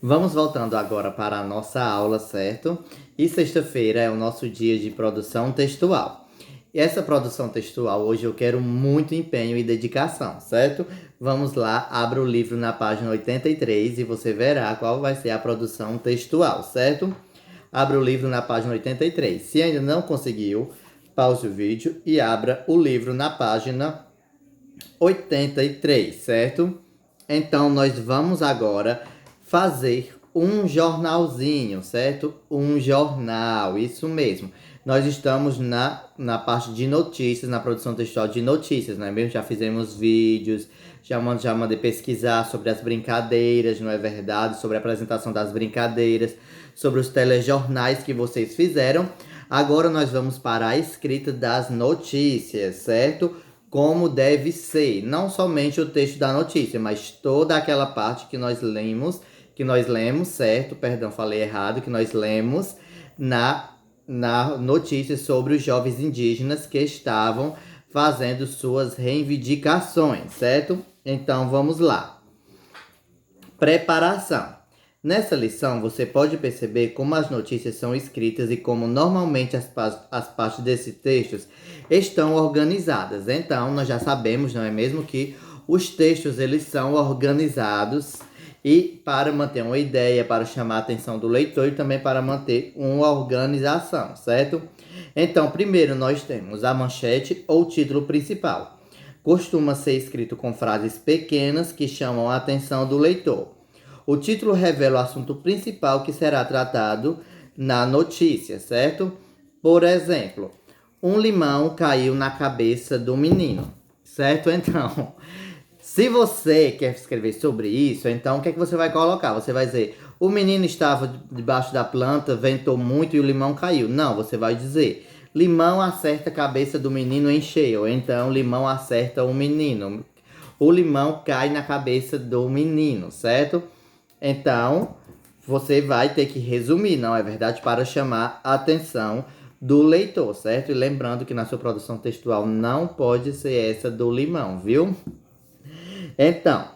Vamos voltando agora para a nossa aula, certo? E sexta-feira é o nosso dia de produção textual. E essa produção textual hoje eu quero muito empenho e dedicação, certo? Vamos lá, abra o livro na página 83 e você verá qual vai ser a produção textual, certo? Abra o livro na página 83. Se ainda não conseguiu, pause o vídeo e abra o livro na página 83, certo? Então, nós vamos agora fazer um jornalzinho, certo? Um jornal, isso mesmo. Nós estamos na parte de notícias, na produção textual de notícias, não é mesmo? Já fizemos vídeos, já mandei pesquisar sobre as brincadeiras, não é verdade? Sobre a apresentação das brincadeiras, sobre os telejornais que vocês fizeram. Agora nós vamos para a escrita das notícias, certo? Como deve ser, não somente o texto da notícia, mas toda aquela parte que nós lemos, certo? Perdão, falei errado, que nós lemos na notícia sobre os jovens indígenas que estavam fazendo suas reivindicações, certo? Então vamos lá. Preparação. Nessa lição, você pode perceber como as notícias são escritas e como normalmente as partes desses textos estão organizadas. Então, nós já sabemos, não é mesmo, que os textos eles são organizados e para manter uma ideia, para chamar a atenção do leitor e também para manter uma organização, certo? Então, primeiro nós temos a manchete ou título principal. Costuma ser escrito com frases pequenas que chamam a atenção do leitor. O título revela o assunto principal que será tratado na notícia, certo? Por exemplo, um limão caiu na cabeça do menino, certo? Então, se você quer escrever sobre isso, então o que é que você vai colocar? Você vai dizer, o menino estava debaixo da planta, ventou muito e o limão caiu. Não, você vai dizer, limão acerta a cabeça do menino em cheio. Ou então, limão acerta o menino. O limão cai na cabeça do menino, certo? Então, você vai ter que resumir, não é verdade? Para chamar a atenção do leitor, certo? E lembrando que na sua produção textual não pode ser essa do limão, viu? Então,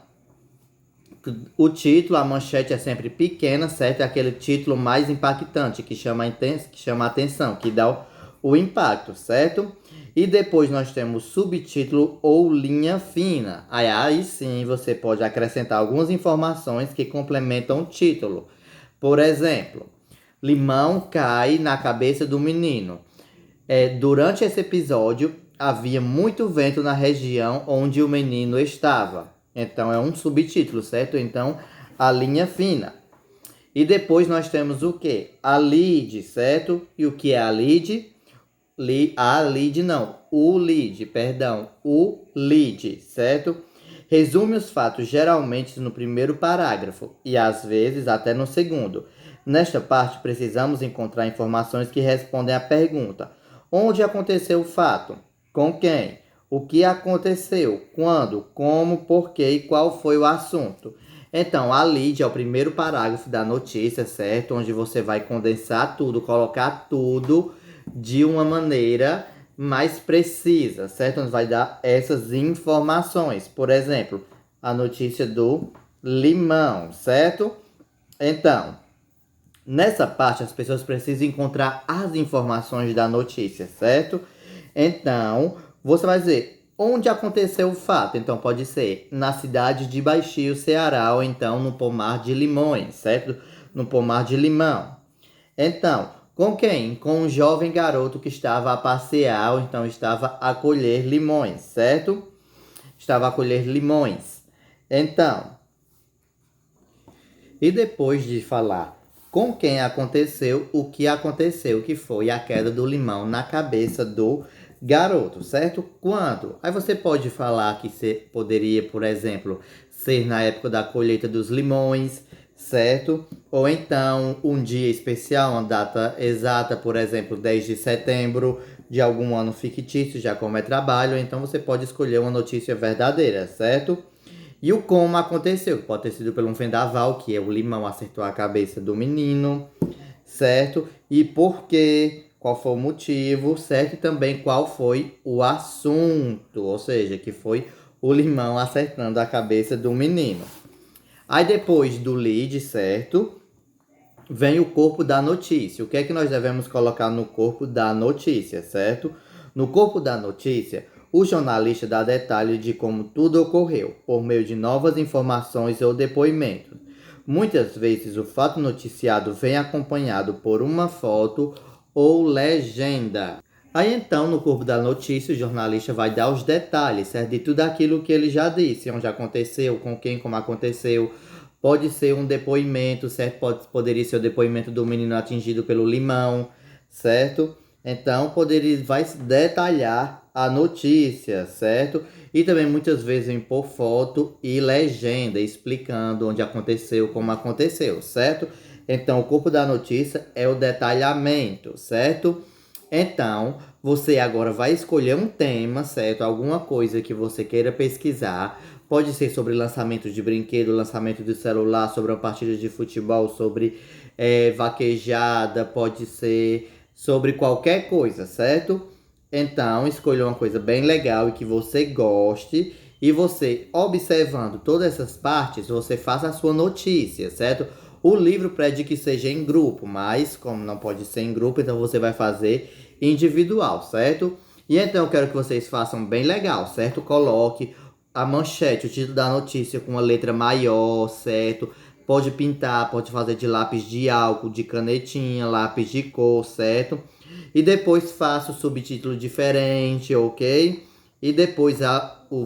o título, a manchete é sempre pequena, certo? É aquele título mais impactante, que chama a atenção, que dá o impacto, certo? E depois nós temos subtítulo ou linha fina. Aí sim você pode acrescentar algumas informações que complementam o título. Por exemplo, limão cai na cabeça do menino. Durante esse episódio, havia muito vento na região onde o menino estava. Então é um subtítulo, certo? Então, a linha fina. E depois nós temos o quê? A lead, certo? E o que é a lead? O lead, perdão. O lead, certo? Resume os fatos geralmente no primeiro parágrafo e às vezes até no segundo. Nesta parte, precisamos encontrar informações que respondem à pergunta: onde aconteceu o fato? Com quem? O que aconteceu? Quando? Como? Por quê? E qual foi o assunto? Então, a lead é o primeiro parágrafo da notícia, certo? Onde você vai condensar tudo, colocar tudo de uma maneira mais precisa, certo? Onde vai dar essas informações. Por exemplo, a notícia do limão, certo? Então, nessa parte, as pessoas precisam encontrar as informações da notícia, certo? Então, você vai dizer onde aconteceu o fato. Então, pode ser na cidade de Baixio, Ceará, ou então no pomar de limões, certo? No pomar de limão. Então, com quem? Com um jovem garoto que estava a passear, ou então estava a colher limões, certo? Estava a colher limões. Então, e depois de falar com quem aconteceu, o que foi a queda do limão na cabeça do garoto, certo? Quando? Aí você pode falar que poderia, por exemplo, ser na época da colheita dos limões, certo? Ou então um dia especial, uma data exata, por exemplo, 10 de setembro de algum ano fictício, já como é trabalho, então você pode escolher uma notícia verdadeira, certo? E o como aconteceu, pode ter sido por um vendaval, que é o limão acertou a cabeça do menino, certo? E por quê? Qual foi o motivo, certo? E também qual foi o assunto, ou seja, que foi o limão acertando a cabeça do menino. Aí depois do lead, certo? Vem o corpo da notícia. O que é que nós devemos colocar no corpo da notícia, certo? No corpo da notícia, o jornalista dá detalhes de como tudo ocorreu, por meio de novas informações ou depoimentos. Muitas vezes o fato noticiado vem acompanhado por uma foto ou legenda. Aí então, no corpo da notícia, o jornalista vai dar os detalhes, certo? De tudo aquilo que ele já disse, onde aconteceu, com quem, como aconteceu. Pode ser um depoimento, certo? Poderia ser o depoimento do menino atingido pelo limão, certo? Então, vai detalhar a notícia, certo? E também muitas vezes vem por foto e legenda, explicando onde aconteceu, como aconteceu, certo? Então, o corpo da notícia é o detalhamento, certo? Então, você agora vai escolher um tema, certo? Alguma coisa que você queira pesquisar. Pode ser sobre lançamento de brinquedo, lançamento de celular, sobre uma partida de futebol, sobre vaquejada, pode ser sobre qualquer coisa, certo? Então, escolha uma coisa bem legal e que você goste. E você, observando todas essas partes, você faça a sua notícia, certo? O livro pede que seja em grupo, mas como não pode ser em grupo, então você vai fazer individual, certo? E então eu quero que vocês façam bem legal, certo? Coloque a manchete, o título da notícia com uma letra maior, certo? Pode pintar, pode fazer de lápis de álcool, de canetinha, lápis de cor, certo? E depois faço o subtítulo diferente, ok? E depois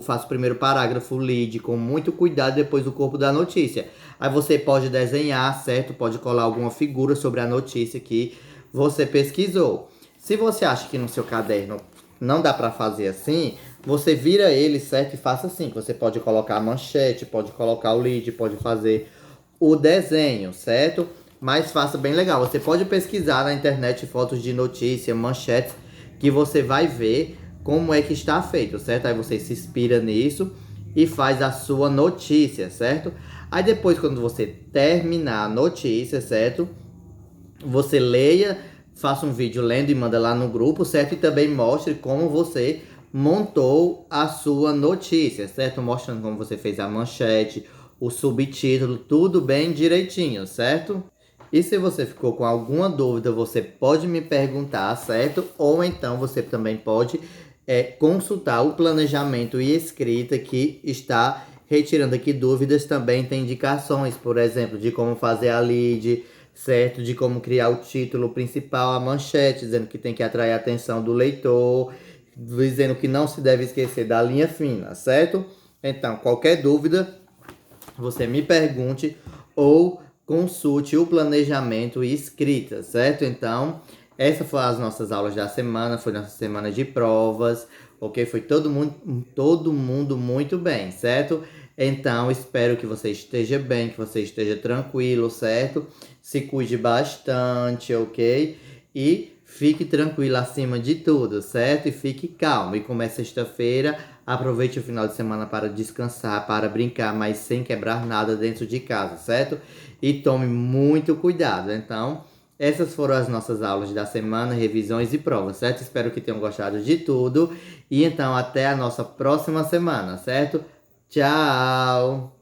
faço o primeiro parágrafo, lead, com muito cuidado, depois o corpo da notícia. Aí você pode desenhar, certo? Pode colar alguma figura sobre a notícia que você pesquisou. Se você acha que no seu caderno não dá para fazer assim, você vira ele, certo? E faça assim. Você pode colocar a manchete, pode colocar o lead, pode fazer o desenho, certo? Mas faça bem legal. Você pode pesquisar na internet fotos de notícia, manchetes, que você vai ver como é que está feito, certo? Aí você se inspira nisso e faz a sua notícia, certo? Aí depois, quando você terminar a notícia, certo? Você leia, faça um vídeo lendo e manda lá no grupo, certo? E também mostre como você montou a sua notícia, certo? Mostrando como você fez a manchete, o subtítulo, tudo bem direitinho, certo? E se você ficou com alguma dúvida, você pode me perguntar, certo? Ou então você também pode consultar o planejamento e escrita que está retirando aqui dúvidas. Também tem indicações, por exemplo, de como fazer a lead, certo? De como criar o título principal, a manchete, dizendo que tem que atrair a atenção do leitor, dizendo que não se deve esquecer da linha fina, certo? Então, qualquer dúvida, você me pergunte ou consulte o planejamento e escrita, certo? Então, essas foram as nossas aulas da semana, foi nossa semana de provas, ok? Foi todo mundo muito bem, certo? Então, espero que você esteja bem, que você esteja tranquilo, certo? Se cuide bastante, ok? E fique tranquilo acima de tudo, certo? E fique calmo. E como é sexta-feira, aproveite o final de semana para descansar, para brincar, mas sem quebrar nada dentro de casa, certo? E tome muito cuidado. Então, essas foram as nossas aulas da semana, revisões e provas, certo? Espero que tenham gostado de tudo. E então, até a nossa próxima semana, certo? Tchau!